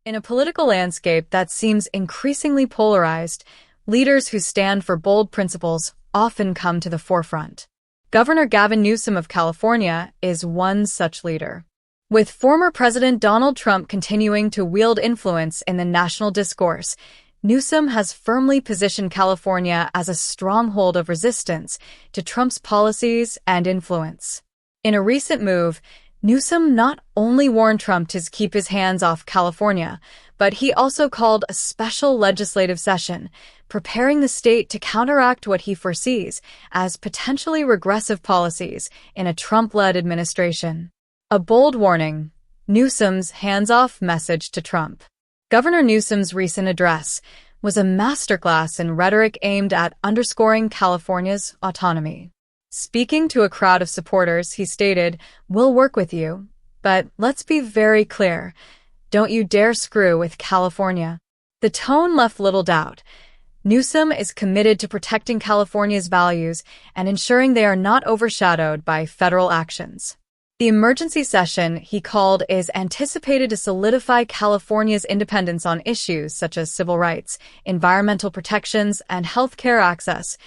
In a political landscape that seems increasingly polarized, leaders who stand for bold principles often come to the forefront. Governor Gavin Newsom of California is one such leader. With former President Donald Trump continuing to wield influence in the national discourse, Newsom has firmly positioned California as a stronghold of resistance to Trump's policies and influence. In a recent move, Newsom not only warned Trump to keep his hands off California, but he also called a special legislative session, preparing the state to counteract what he foresees as potentially regressive policies in a Trump-led administration. A bold warning: Newsom's hands-off message to Trump. Governor Newsom's recent address was a masterclass in rhetoric aimed at underscoring California's autonomy. Speaking to a crowd of supporters, he stated, "We'll work with you, but let's be very clear. Don't you dare screw with California." The tone left little doubt. Newsom is committed to protecting California's values and ensuring they are not overshadowed by federal actions. The emergency session, he called, is anticipated to solidify California's independence on issues such as civil rights, environmental protections, and health care access,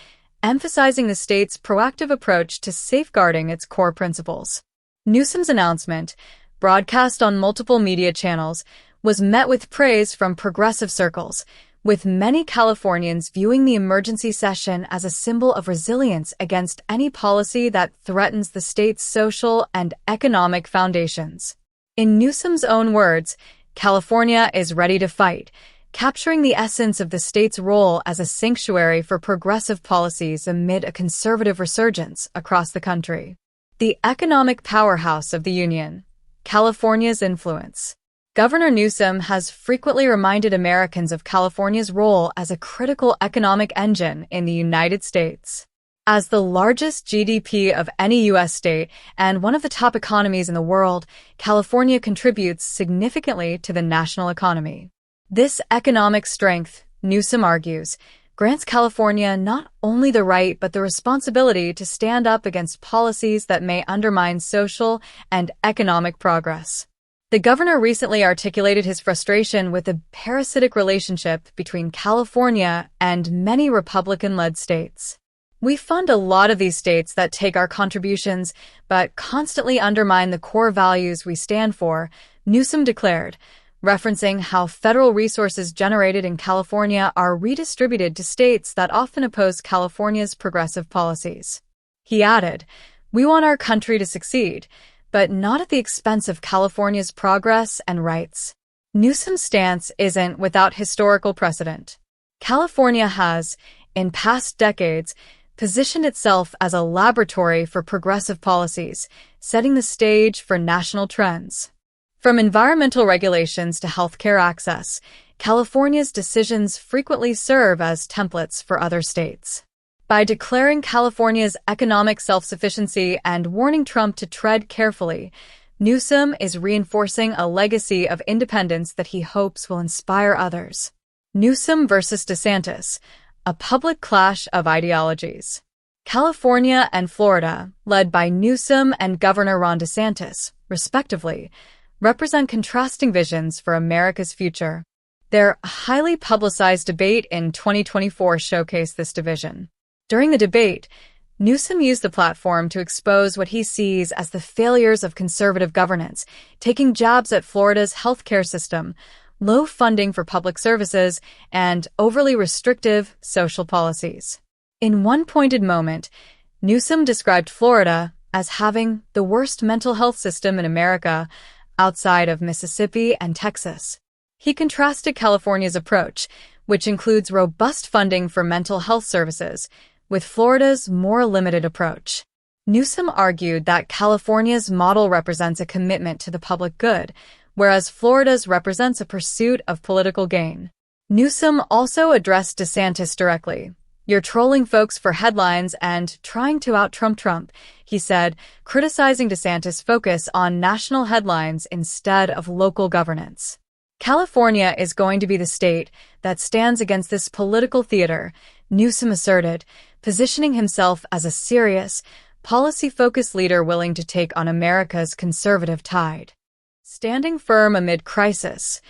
emphasizing the state's proactive approach to safeguarding its core principles. Newsom's announcement, broadcast on multiple media channels, was met with praise from progressive circles, with many Californians viewing the emergency session as a symbol of resilience against any policy that threatens the state's social and economic foundations. In Newsom's own words, California is ready to fight, capturing the essence of the state's role as a sanctuary for progressive policies amid a conservative resurgence across the country. The economic powerhouse of the Union, California's influence. Governor Newsom has frequently reminded Americans of California's role as a critical economic engine in the United States. As the largest GDP of any U.S. state and one of the top economies in the world, California contributes significantly to the national economy. This economic strength, Newsom argues, grants California not only the right but the responsibility to stand up against policies that may undermine social and economic progress. The governor recently articulated his frustration with the parasitic relationship between California and many Republican-led states. "We fund a lot of these states that take our contributions but constantly undermine the core values we stand for," Newsom declared, referencing how federal resources generated in California are redistributed to states that often oppose California's progressive policies. He added, "We want our country to succeed, but not at the expense of California's progress and rights." Newsom's stance isn't without historical precedent. California has, in past decades, positioned itself as a laboratory for progressive policies, setting the stage for national trends. From environmental regulations to healthcare access, California's decisions frequently serve as templates for other states. By declaring California's economic self-sufficiency and warning Trump to tread carefully, Newsom is reinforcing a legacy of independence that he hopes will inspire others. Newsom versus DeSantis, a public clash of ideologies. California and Florida, led by Newsom and Governor Ron DeSantis, respectively, represent contrasting visions for America's future. Their highly publicized debate in 2024 showcased this division. During the debate, Newsom used the platform to expose what he sees as the failures of conservative governance, taking jabs at Florida's healthcare system, low funding for public services, and overly restrictive social policies. In one pointed moment, Newsom described Florida as having the worst mental health system in America, outside of Mississippi and Texas. He contrasted California's approach, which includes robust funding for mental health services, with Florida's more limited approach. Newsom argued that California's model represents a commitment to the public good, whereas Florida's represents a pursuit of political gain. Newsom also addressed DeSantis directly. "You're trolling folks for headlines and trying to out-Trump Trump," he said, criticizing DeSantis' focus on national headlines instead of local governance. "California is going to be the state that stands against this political theater," Newsom asserted, positioning himself as a serious, policy-focused leader willing to take on America's conservative tide. Standing firm amid crisis,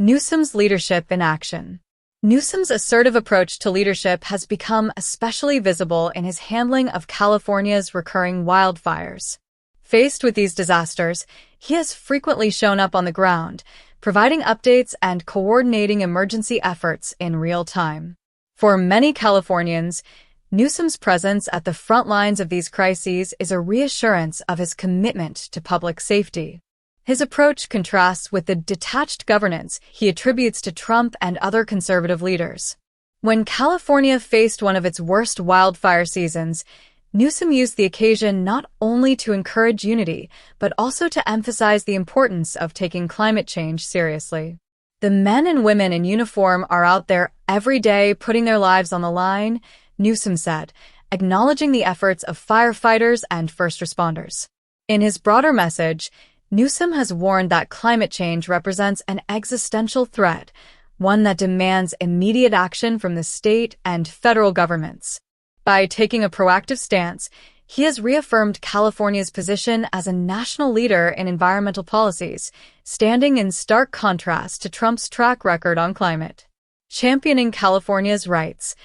Newsom's leadership in action. Newsom's assertive approach to leadership has become especially visible in his handling of California's recurring wildfires. Faced with these disasters, he has frequently shown up on the ground, providing updates and coordinating emergency efforts in real time. For many Californians, Newsom's presence at the front lines of these crises is a reassurance of his commitment to public safety. His approach contrasts with the detached governance he attributes to Trump and other conservative leaders. When California faced one of its worst wildfire seasons, Newsom used the occasion not only to encourage unity, but also to emphasize the importance of taking climate change seriously. The men and women in uniform are out there every day putting their lives on the line, Newsom said, acknowledging the efforts of firefighters and first responders. In his broader message, Newsom has warned that climate change represents an existential threat, one that demands immediate action from the state and federal governments. By taking a proactive stance, he has reaffirmed California's position as a national leader in environmental policies, standing in stark contrast to Trump's track record on climate. Championing California's rights,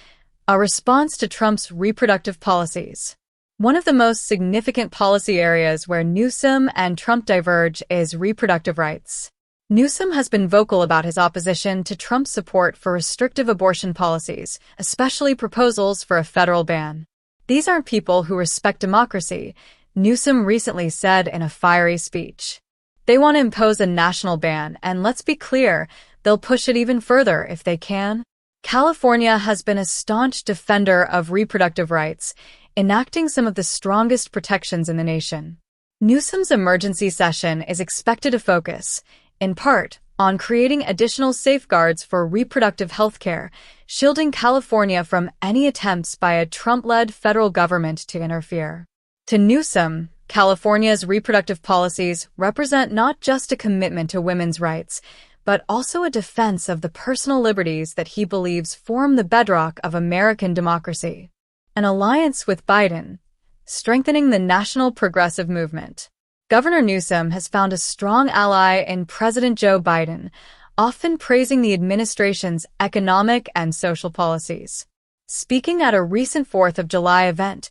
a response to Trump's reproductive policies. One of the most significant policy areas where Newsom and Trump diverge is reproductive rights. Newsom has been vocal about his opposition to Trump's support for restrictive abortion policies, especially proposals for a federal ban. These aren't people who respect democracy, Newsom recently said in a fiery speech. They want to impose a national ban, and let's be clear, they'll push it even further if they can. California has been a staunch defender of reproductive rights, enacting some of the strongest protections in the nation. Newsom's emergency session is expected to focus, in part, on creating additional safeguards for reproductive health care, shielding California from any attempts by a Trump-led federal government to interfere. To Newsom, California's reproductive policies represent not just a commitment to women's rights, but also a defense of the personal liberties that he believes form the bedrock of American democracy. An alliance with Biden, strengthening the national progressive movement. Governor Newsom has found a strong ally in President Joe Biden, often praising the administration's economic and social policies. Speaking at a recent 4th of July event,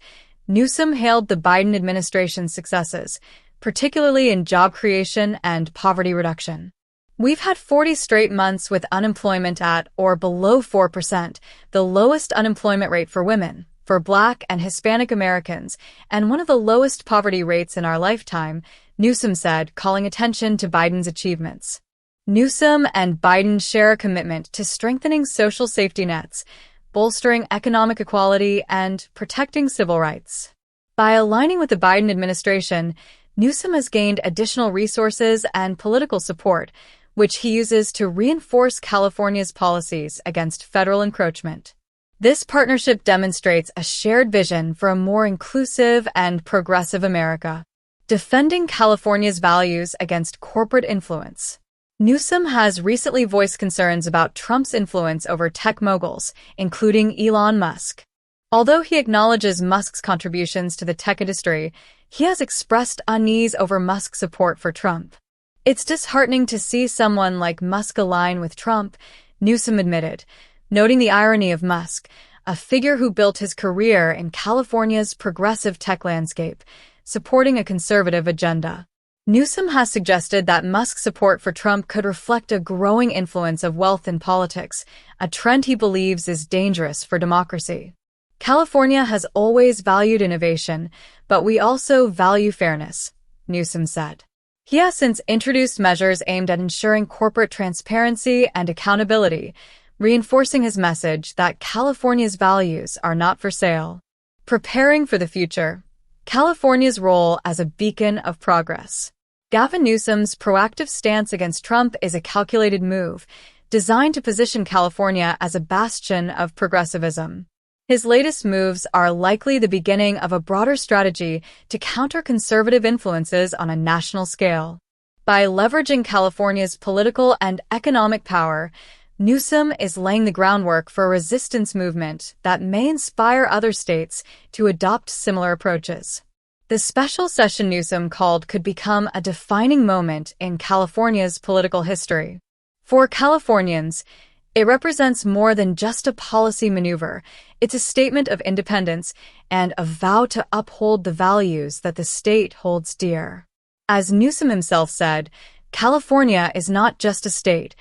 Newsom hailed the Biden administration's successes, particularly in job creation and poverty reduction. We've had 40 straight months with unemployment at or below 4%, the lowest unemployment rate for women, for Black and Hispanic Americans, and one of the lowest poverty rates in our lifetime, Newsom said, calling attention to Biden's achievements. Newsom and Biden share a commitment to strengthening social safety nets, bolstering economic equality, and protecting civil rights. By aligning with the Biden administration, Newsom has gained additional resources and political support, which he uses to reinforce California's policies against federal encroachment. This partnership demonstrates a shared vision for a more inclusive and progressive America, defending California's values against corporate influence. Newsom has recently voiced concerns about Trump's influence over tech moguls, including Elon Musk. Although he acknowledges Musk's contributions to the tech industry, he has expressed unease over Musk's support for Trump. It's disheartening to see someone like Musk align with Trump, Newsom admitted, noting the irony of Musk, a figure who built his career in California's progressive tech landscape, supporting a conservative agenda. Newsom has suggested that Musk's support for Trump could reflect a growing influence of wealth in politics, a trend he believes is dangerous for democracy. California has always valued innovation, but we also value fairness, Newsom said. He has since introduced measures aimed at ensuring corporate transparency and accountability, reinforcing his message that California's values are not for sale. Preparing for the future. California's role as a beacon of progress. Gavin Newsom's proactive stance against Trump is a calculated move, designed to position California as a bastion of progressivism. His latest moves are likely the beginning of a broader strategy to counter conservative influences on a national scale. By leveraging California's political and economic power, Newsom is laying the groundwork for a resistance movement that may inspire other states to adopt similar approaches. The special session Newsom called could become a defining moment in California's political history. For Californians, it represents more than just a policy maneuver. It's a statement of independence and a vow to uphold the values that the state holds dear. As Newsom himself said, California is not just a state.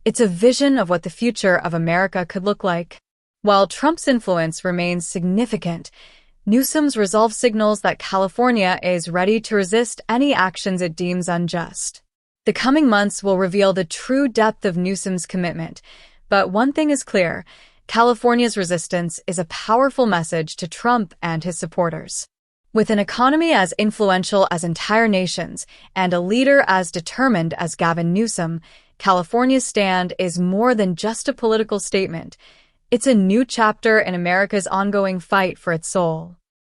It's a vision of what the future of America could look like. While Trump's influence remains significant, Newsom's resolve signals that California is ready to resist any actions it deems unjust. The coming months will reveal the true depth of Newsom's commitment, but one thing is clear: California's resistance is a powerful message to Trump and his supporters. With an economy as influential as entire nations and a leader as determined as Gavin Newsom, California's stand is more than just a political statement. It's a new chapter in America's ongoing fight for its soul.